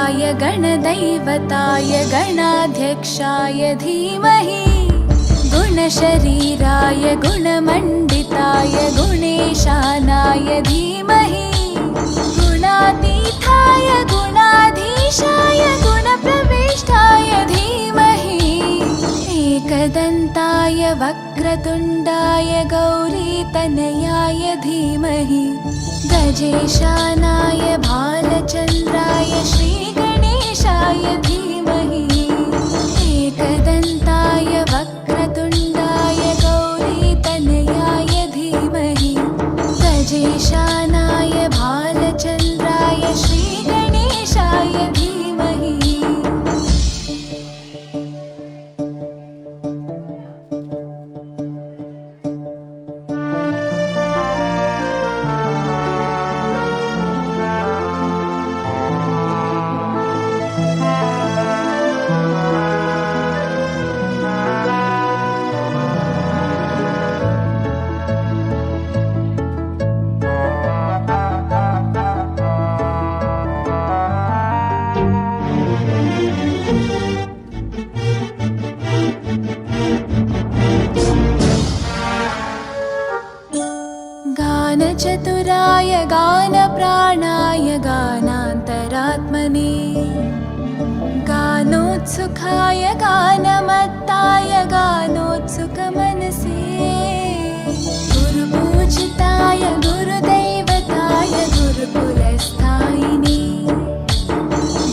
गणाधिपाय गणदैवताय गणाध्यक्षाय धीमहि गुणशरीराय गुणमण्डिताय गुणेशानाय धीमहि गुणातीताय गुणाधीशाय गुणप्रविष्टाय धीमहि एकदन्ताय वक्रतुण्डाय गौरीतनयाय धीमहि गजेशानाय भालचन्द्राय श्रीगणेशाय धीमहि एकदन्ताय वक्रतुण्डाय गौरीतनयाय धीमहि गजेशानाय भालचन्द्राय श्रीगणेशाय धीमहि गानचतुराय गानप्राणाय गानान्तरात्मने गानोत्सुकाय गानमत्ताय गानोत्सुकमनसे गुरुपूजिताय गुरुदैवताय गुरुकुलस्थायिने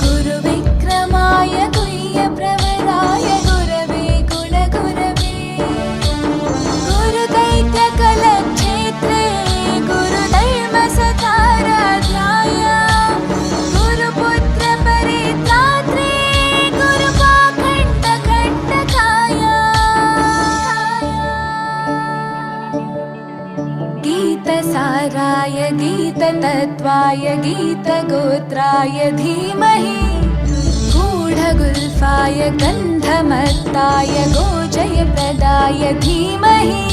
गुरुविक्रमाय गुह्यप्रवराय गुरवे गुणगुरवे गुरुदैत्यकलक्षेत्रे गुरुधर्मसकाराध्याय गुरुपुत्रपरित्रात्रे गुरुपाखण्डकण्टकाय गीतसाराय गीततत्त्वाय गीतगोत्राय धीमहि गूढगुल्फाय गन्धमत्ताय गोजयप्रदाय धीमहि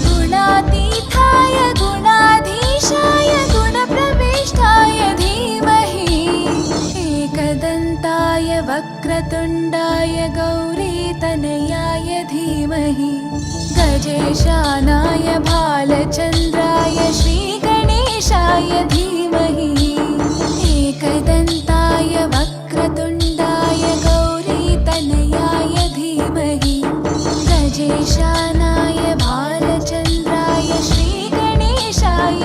गुणातीताय गुणाधीशाय गुणप्रविष्टाय धीमहि एकदन्ताय वक्रतुण्डाय गौरीतनयाय धीमहि गजेशानाय भालचन्द्राय श्रीगणेशाय धीमहि एकदन्ताय वक्रतुण्डाय गौरीतनयाय धीमहि गजेशानाय भालचन्द्राय श्रीगणेशाय